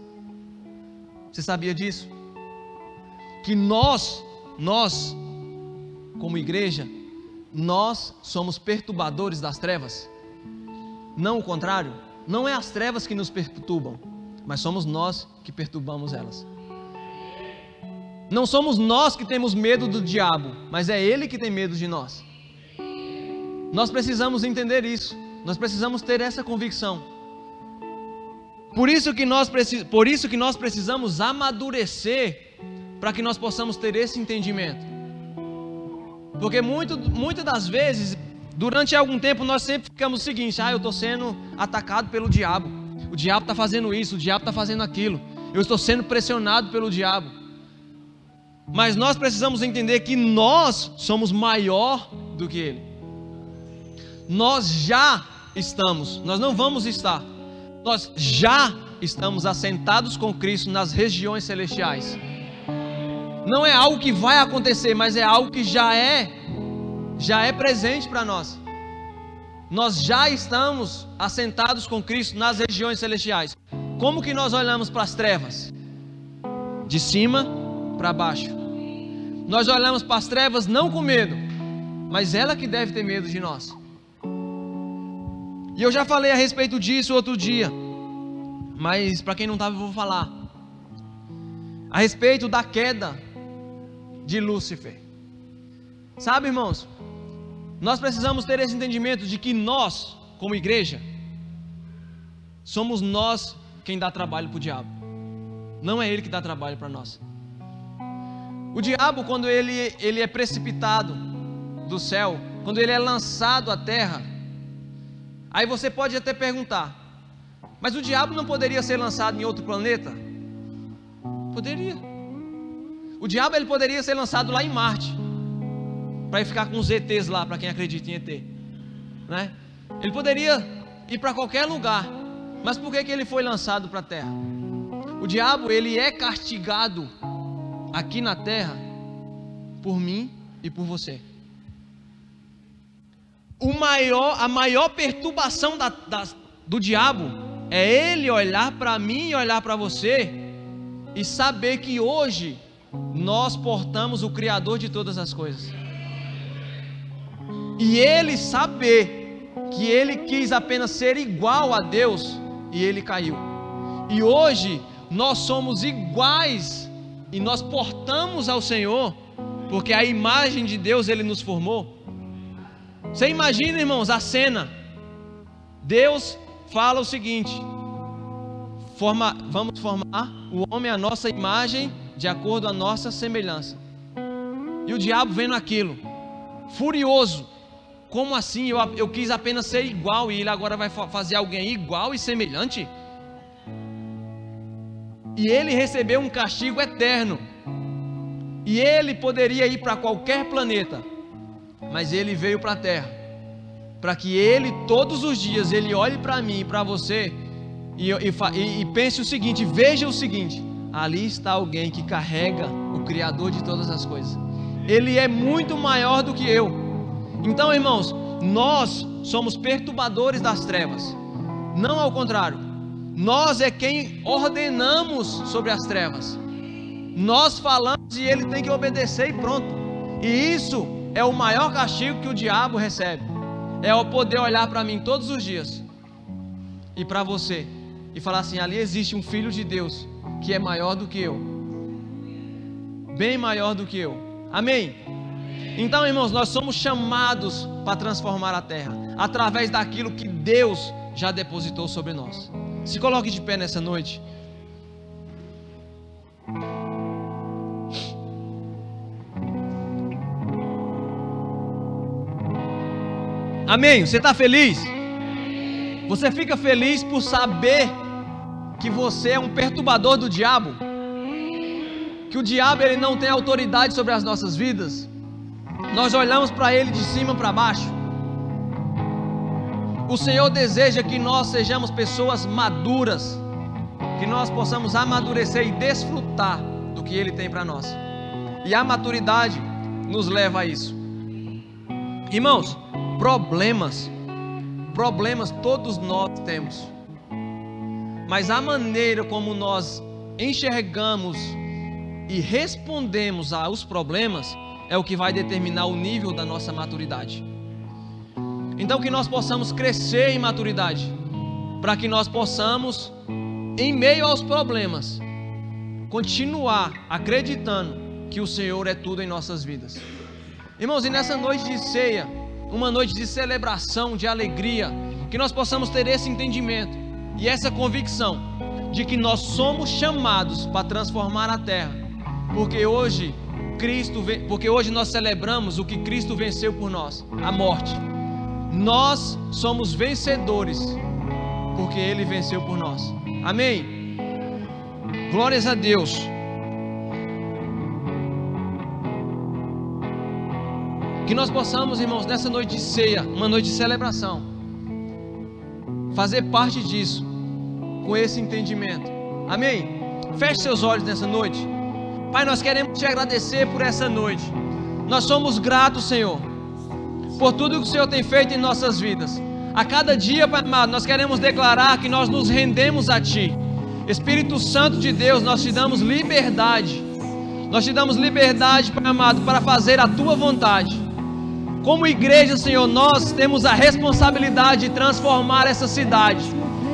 Você sabia disso? Que nós, como igreja, nós somos perturbadores das trevas. Não o contrário. Não é as trevas que nos perturbam, mas somos nós que perturbamos elas. Não somos nós que temos medo do diabo, mas é ele que tem medo de nós. Nós precisamos entender isso. Nós precisamos ter essa convicção. Por isso que nós precisamos amadurecer, para que nós possamos ter esse entendimento. Porque muitas das vezes, durante algum tempo, nós sempre ficamos o seguinte: eu estou sendo atacado pelo diabo. O diabo está fazendo isso, o diabo está fazendo aquilo. Eu estou sendo pressionado pelo diabo. Mas nós precisamos entender que nós somos maior do que ele. Nós já estamos, nós não vamos estar. Nós já estamos assentados com Cristo nas regiões celestiais. Não é algo que vai acontecer, mas é algo que já é presente para nós. Nós já estamos assentados com Cristo nas regiões celestiais. Como que nós olhamos para as trevas? De cima para baixo. Nós olhamos para as trevas não com medo, mas ela que deve ter medo de nós. E eu já falei a respeito disso outro dia, mas para quem não estava eu vou falar. A respeito da queda de Lúcifer. Sabe, irmãos, nós precisamos ter esse entendimento de que nós, como igreja, somos nós quem dá trabalho para o diabo. Não é ele que dá trabalho para nós. O diabo, quando ele é precipitado do céu, quando ele é lançado à terra, aí você pode até perguntar, mas o diabo não poderia ser lançado em outro planeta? Poderia. O diabo ele poderia ser lançado lá em Marte, para ficar com os ETs lá, para quem acredita em ET, né? Ele poderia ir para qualquer lugar, mas por que ele foi lançado para a terra? O diabo ele é castigado aqui na terra por mim e por você. A maior perturbação do diabo é ele olhar para mim e olhar para você e saber que hoje nós portamos o Criador de todas as coisas, e ele saber que ele quis apenas ser igual a Deus e ele caiu, e hoje nós somos iguais e nós portamos ao Senhor, porque a imagem de Deus ele nos formou. Você imagina, irmãos, a cena. Deus fala o seguinte: vamos formar o homem à nossa imagem, de acordo com a nossa semelhança. E o diabo vendo aquilo, furioso: como assim? Eu quis apenas ser igual, e ele agora vai fazer alguém igual e semelhante? E ele recebeu um castigo eterno. E ele poderia ir para qualquer planeta, mas ele veio para a terra, para que ele todos os dias ele olhe para mim e para você e pense o seguinte, veja o seguinte: ali está alguém que carrega o Criador de todas as coisas. Ele é muito maior do que eu. Então, irmãos, nós somos perturbadores das trevas, não ao contrário. Nós é quem ordenamos sobre as trevas. Nós falamos e ele tem que obedecer e pronto. E isso é o maior castigo que o diabo recebe. É o poder olhar para mim todos os dias e para você e falar assim: ali existe um filho de Deus que é maior do que eu, bem maior do que eu. Amém? Então, irmãos, nós somos chamados para transformar a terra através daquilo que Deus já depositou sobre nós. Se coloque de pé nessa noite. Amém? Você está feliz? Você fica feliz por saber que você é um perturbador do diabo? Que o diabo ele não tem autoridade sobre as nossas vidas? Nós olhamos para ele de cima para baixo. O Senhor deseja que nós sejamos pessoas maduras, que nós possamos amadurecer e desfrutar do que Ele tem para nós. E a maturidade nos leva a isso. Irmãos, problemas todos nós temos, mas a maneira como nós enxergamos e respondemos aos problemas é o que vai determinar o nível da nossa maturidade. Então que nós possamos crescer em maturidade, para que nós possamos, em meio aos problemas, continuar acreditando que o Senhor é tudo em nossas vidas. Irmãos, e nessa noite de ceia, uma noite de celebração, de alegria, que nós possamos ter esse entendimento e essa convicção de que nós somos chamados para transformar a terra, porque hoje nós celebramos o que Cristo venceu por nós, a morte. Nós somos vencedores porque Ele venceu por nós. Amém? Glórias a Deus. Que nós possamos, irmãos, nessa noite de ceia, uma noite de celebração, fazer parte disso com esse entendimento. Amém? Feche seus olhos nessa noite. Pai, nós queremos te agradecer por essa noite. Nós somos gratos, Senhor, por tudo que o Senhor tem feito em nossas vidas. A cada dia, Pai amado, nós queremos declarar que nós nos rendemos a Ti. Espírito Santo de Deus, nós te damos liberdade. Nós te damos liberdade, Pai amado, para fazer a Tua vontade. Como igreja, Senhor, nós temos a responsabilidade de transformar essa cidade.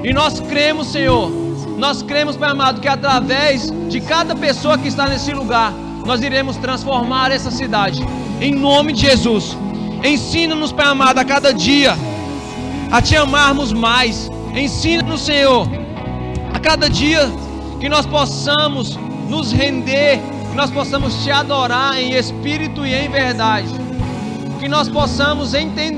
E nós cremos, Senhor, nós cremos, Pai amado, que através de cada pessoa que está nesse lugar, nós iremos transformar essa cidade. Em nome de Jesus. Ensina-nos, Pai amado, a cada dia a Te amarmos mais. Ensina-nos, Senhor, a cada dia que nós possamos nos render que nós possamos Te adorar em espírito e em verdade, que nós possamos entender